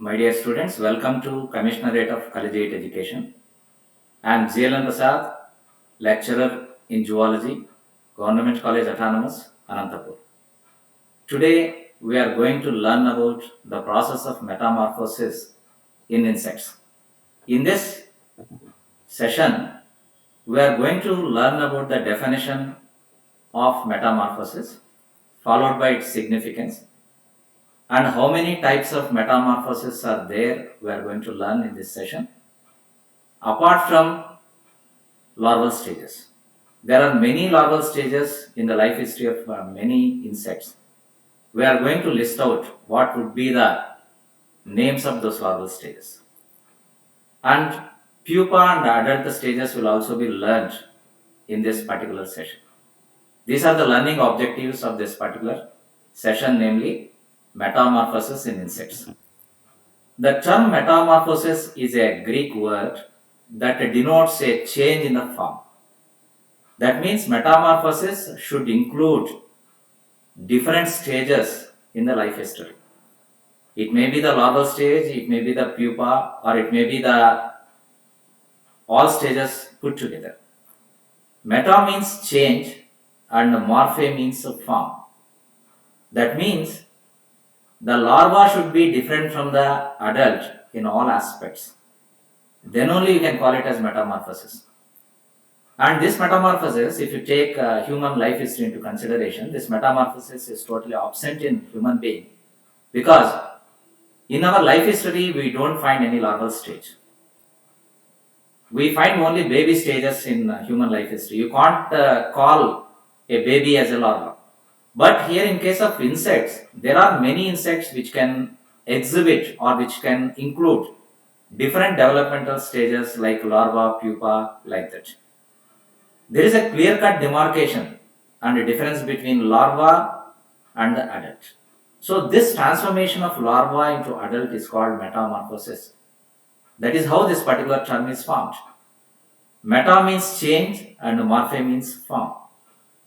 My dear students, welcome to Commissionerate of Collegiate Education. I am Zelan Prasad, lecturer in zoology, Government College Autonomous, Anantapur. Today, we are going to learn about the process of metamorphosis in insects. In this session, we are going to learn about the definition of metamorphosis, followed by its significance, and how many types of metamorphosis are there, we are going to learn in this session. Apart from larval stages. There are many larval stages in the life history of many insects. We are going to list out what would be the names of those larval stages. And pupa and adult stages will also be learned in this particular session. These are the learning objectives of this particular session, namely metamorphosis in insects. The term metamorphosis is a Greek word that denotes a change in the form. That means metamorphosis should include different stages in the life history. It may be the larval stage, it may be the pupa, or it may be the all stages put together. Meta means change and morphe means form. That means the larva should be different from the adult in all aspects. Then only you can call it as metamorphosis. And this metamorphosis, if you take human life history into consideration, this metamorphosis is totally absent in human being because in our life history we don't find any larval stage. We find only baby stages in human life history. You can't call a baby as a larva. But here in case of insects, there are many insects which can exhibit or which can include different developmental stages like larva, pupa, like that. There is a clear-cut demarcation and a difference between larva and the adult. So this transformation of larva into adult is called metamorphosis. That is how this particular term is formed. Meta means change and morphe means form.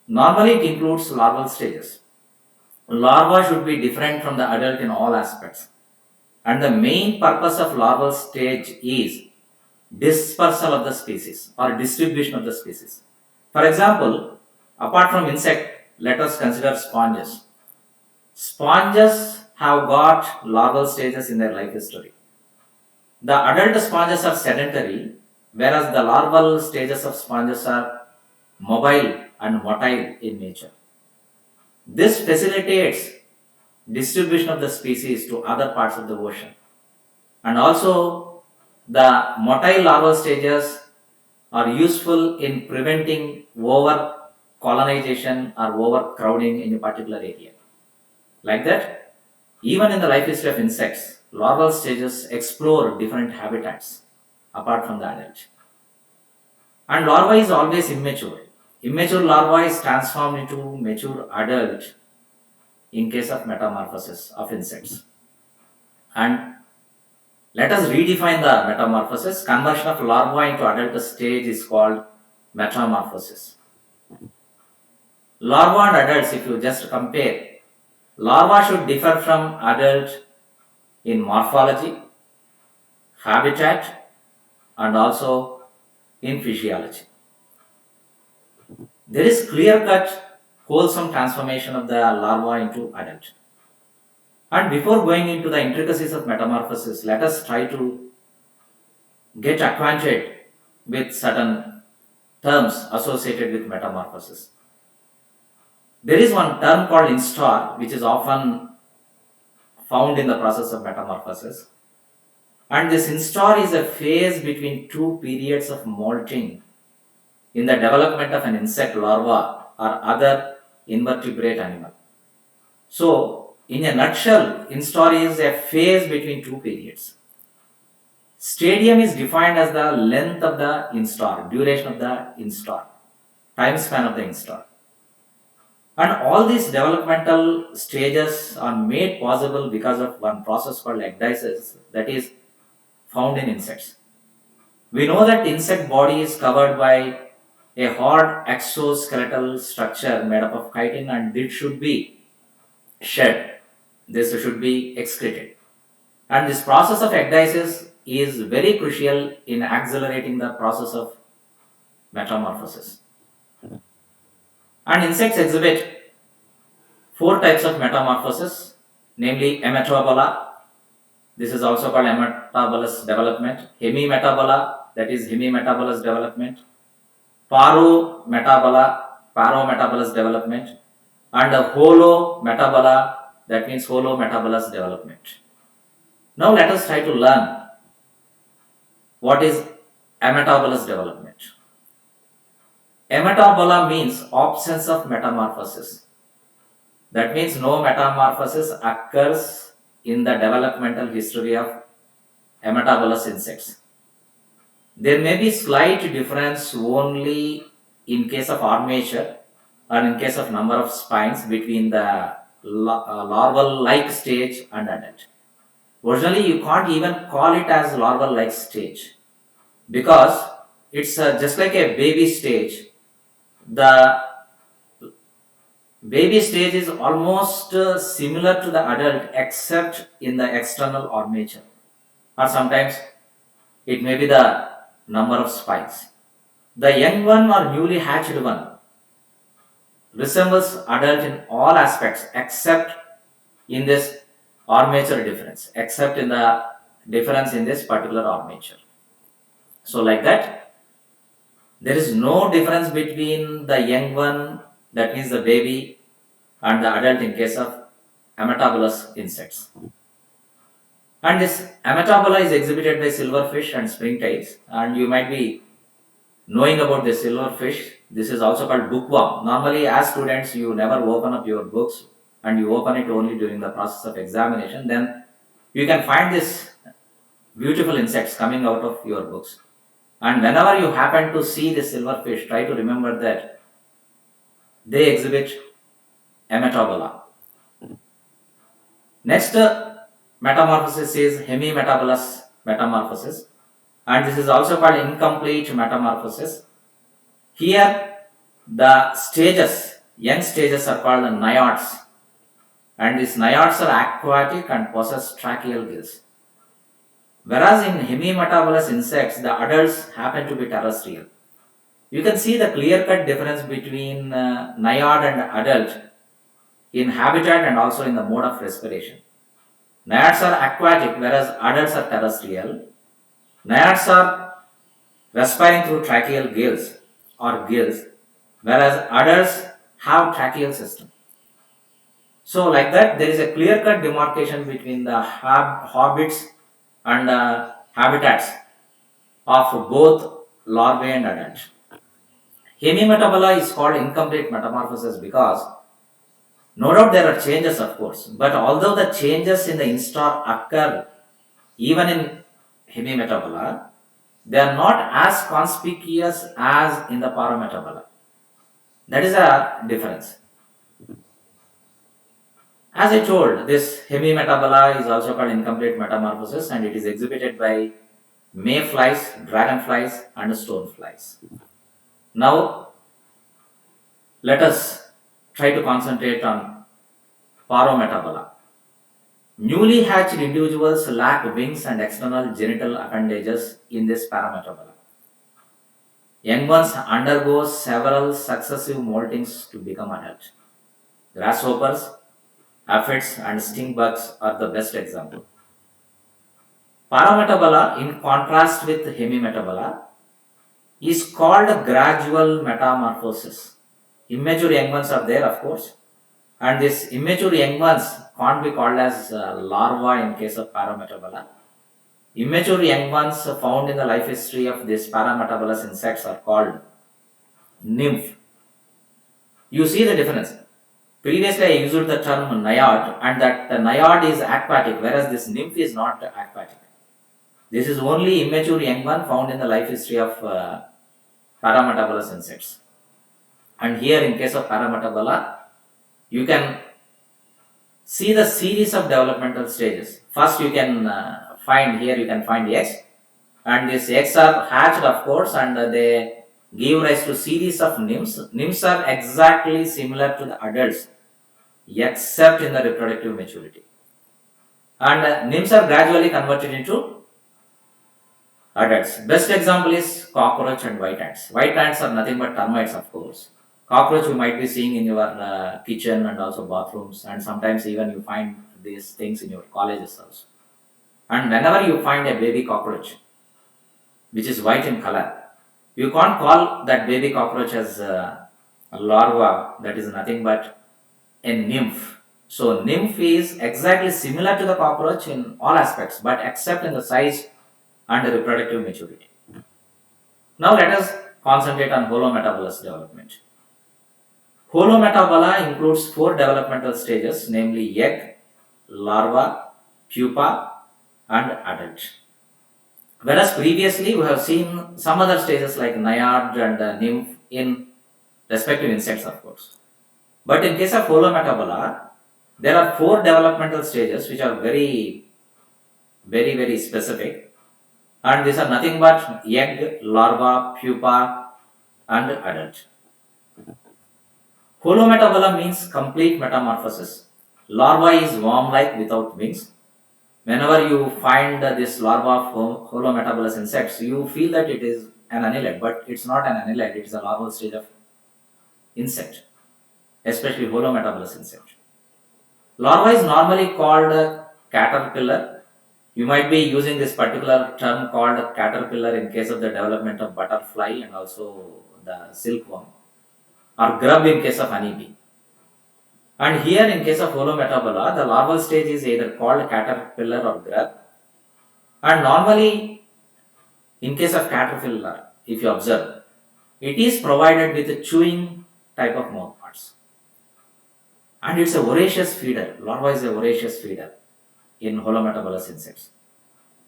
Normally it includes larval stages. Larva should be different from the adult in all aspects. And the main purpose of larval stage is dispersal of the species or distribution of the species. For example, apart from insect, let us consider sponges. Sponges have got larval stages in their life history. The adult sponges are sedentary, whereas the larval stages of sponges are mobile and motile in nature. This facilitates distribution of the species to other parts of the ocean. And also, the motile larval stages are useful in preventing over colonization or overcrowding in a particular area. Like that, even in the life history of insects, larval stages explore different habitats apart from the adult. And larva is always immature. Immature larva is transformed into mature adult in case of metamorphosis of insects. And let us redefine the metamorphosis. Conversion of larva into adult stage is called metamorphosis. Larva and adults, if you just compare, larva should differ from adult in morphology, habitat, and also in physiology. There is clear-cut, wholesome transformation of the larva into adult. And before going into the intricacies of metamorphosis, let us try to get acquainted with certain terms associated with metamorphosis. There is one term called instar, which is often found in the process of metamorphosis. And this instar is a phase between two periods of molting in the development of an insect larva or other invertebrate animal. So, in a nutshell, instar is a phase between two periods. Stadium is defined as the length of the instar, duration of the instar, time span of the instar. And all these developmental stages are made possible because of one process called ecdysis that is found in insects. We know that insect body is covered by a hard exoskeletal structure made up of chitin and it should be shed. This should be excreted. And this process of ecdysis is very crucial in accelerating the process of metamorphosis. And insects exhibit four types of metamorphosis, namely hematobola. This is also called hematabolous development. Hemimetabola, that is hemimetabolous development. Parometabolous development. And holometabola, that means holometabolous development. Now let us try to learn what is hematabolous development. Hematabola means absence of metamorphosis. That means no metamorphosis occurs in the developmental history of hematabolous insects. There may be slight difference only in case of armature or in case of number of spines between the larval-like stage and adult. Originally, you can't even call it as larval-like stage because it's just like a baby stage. The baby stage is almost similar to the adult except in the external armature, or sometimes it may be the number of spines. The young one or newly hatched one resembles adult in all aspects except in this armature difference, except in the difference in this particular armature. So like that, there is no difference between the young one, that means the baby, and the adult in case of hematabolous insects. And this hematabola is exhibited by silverfish and springtails, and you might be knowing about the silverfish. This is also called bookworm. Normally, as students, you never open up your books and you open it only during the process of examination. Then you can find these beautiful insects coming out of your books. And whenever you happen to see the silverfish, try to remember that they exhibit hematabola. Next metamorphosis is hemimetabolous metamorphosis, and this is also called incomplete metamorphosis. Here, the stages, young stages, are called naiads, and these naiads are aquatic and possess tracheal gills. Whereas in hemimetabolous insects, the adults happen to be terrestrial. You can see the clear-cut difference between naiad and adult in habitat and also in the mode of respiration. Naiads are aquatic, whereas adults are terrestrial. Naiads are respiring through tracheal gills, whereas adults have tracheal system. So like that, there is a clear-cut demarcation between the habits and habitats of both larvae and adult. Hemimetabola is called incomplete metamorphosis because no doubt there are changes, of course, but although the changes in the instar occur even in hemimetabola, they are not as conspicuous as in the parometabola. That is a difference. As I told, this hemimetabola is also called incomplete metamorphosis, and it is exhibited by mayflies, dragonflies, and stoneflies. Now, let us try to concentrate on parometabola. Newly hatched individuals lack wings and external genital appendages in this parometabola. Young ones undergo several successive moltings to become adult. Grasshoppers, aphids, and stink bugs are the best example. Parometabola, in contrast with hemimetabola, is called gradual metamorphosis. Immature young ones are there, of course, and these immature young ones can't be called as larvae in case of parometabola. Immature young ones found in the life history of these parametabolous insects are called nymph. You see the difference. Previously, I used the term naiad, and that the naiad is aquatic, whereas this nymph is not aquatic. This is only immature young one found in the life history of parametabolous insects. And here, in case of parametabola, you can see the series of developmental stages. First, you can find eggs, and these eggs are hatched, of course, and they give rise to series of nymphs. Nymphs are exactly similar to the adults, except in the reproductive maturity. and nymphs are gradually converted into adults. Best example is cockroach and white ants. White ants are nothing but termites, of course. Cockroach you might be seeing in your kitchen and also bathrooms, and sometimes even you find these things in your colleges also. And whenever you find a baby cockroach, which is white in color, you can't call that baby cockroach as a larva. That is nothing but a nymph. So nymph is exactly similar to the cockroach in all aspects, but except in the size and reproductive maturity. Now let us concentrate on holometabolous development. Holometabole includes four developmental stages, namely egg, larva, pupa, and adult. Whereas previously we have seen some other stages like naiad and nymph in respective insects, of course. But in case of Holometabola, there are four developmental stages which are very specific, and these are nothing but egg, larva, pupa, and adult. Holometabola means complete metamorphosis. Larva is worm-like without wings. Whenever you find this larva of holometabolous insects, you feel that it is an annelid, but it's not an annelid, it is a larval stage of insect, especially holometabolous insect. Larva is normally called caterpillar. You might be using this particular term called caterpillar in case of the development of butterfly and also the silkworm, or grub in case of honeybee. And here in case of holometabola, the larval stage is either called caterpillar or grub. And normally in case of caterpillar, if you observe, it is provided with a chewing type of mouthparts. And it's a voracious feeder. Larva is a voracious feeder in holometabolous insects.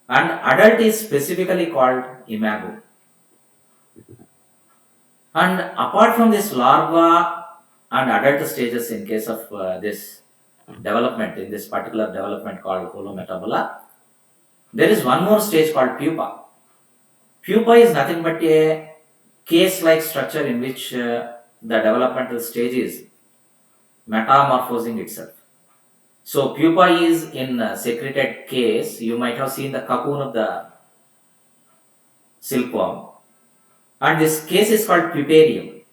And adult is specifically called imago. And apart from this larva and adult stages in case of this development, in this particular development called holometabola, there is one more stage called pupa. Pupa is nothing but a case-like structure in which the developmental stage is metamorphosing itself. So pupa is in a secreted case. You might have seen the cocoon of the silkworm, and this case is called puparium.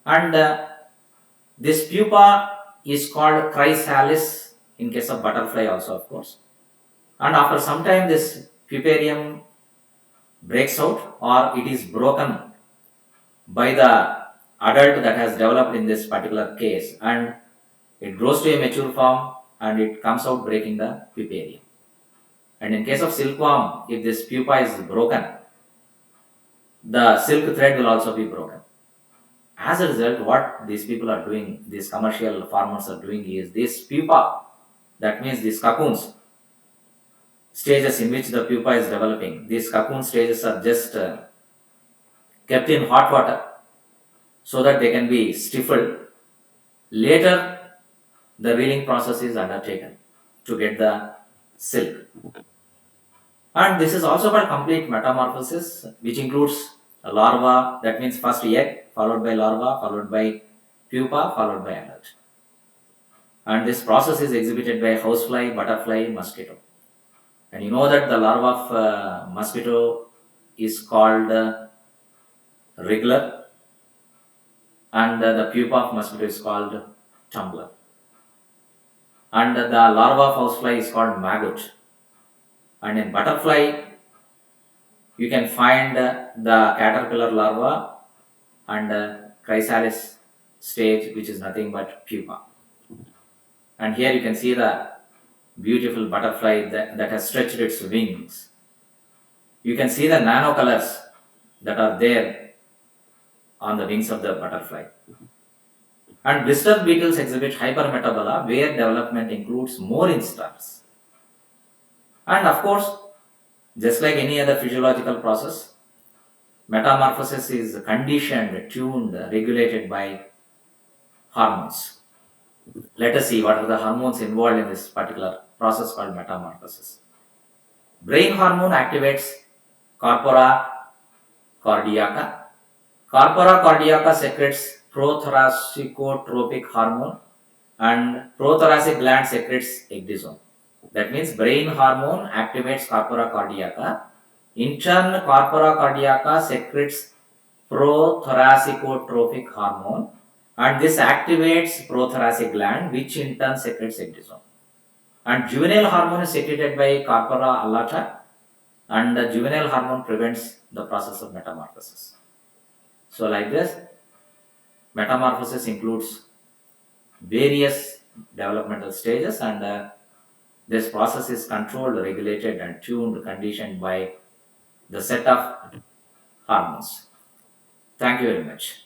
And this pupa is called chrysalis in case of butterfly also, of course. And after some time, this puparium breaks out or it is broken by the adult that has developed in this particular case, and it grows to a mature form and it comes out breaking the puparium. And in case of silkworm, if this pupa is broken, the silk thread will also be broken. As a result, what these people are doing, these commercial farmers are doing is this pupa, that means these cocoons, stages in which the pupa is developing, these cocoon stages are just kept in hot water so that they can be stifled. Later, the reeling process is undertaken to get the silk. And this is also called complete metamorphosis, which includes a larva, that means first egg, followed by larva, followed by pupa, followed by adult. And this process is exhibited by housefly, butterfly, mosquito. And you know that the larva of mosquito is called wriggler, and the pupa of mosquito is called tumbler. And the larva of housefly is called maggot. And in butterfly, you can find the caterpillar larva and chrysalis stage, which is nothing but pupa. And here you can see the beautiful butterfly that has stretched its wings. You can see the nano colors that are there on the wings of the butterfly. And blister beetles exhibit hypermetabola, where development includes more instars. And of course, just like any other physiological process, metamorphosis is conditioned, tuned, regulated by hormones. Let us see what are the hormones involved in this particular process called metamorphosis. Brain hormone activates corpora cardiaca. Corpora cardiaca secretes prothoracicotropic hormone, and prothoracic gland secretes ecdysone. That means brain hormone activates corpora cardiaca. In turn, corpora cardiaca secretes prothoracicotropic hormone, and this activates prothoracic gland, which in turn secretes ecdysone. And juvenile hormone is secreted by corpora allata, and the juvenile hormone prevents the process of metamorphosis. So, like this, metamorphosis includes various developmental stages, and this process is controlled, regulated, and tuned, conditioned by the set of hormones. Thank you very much.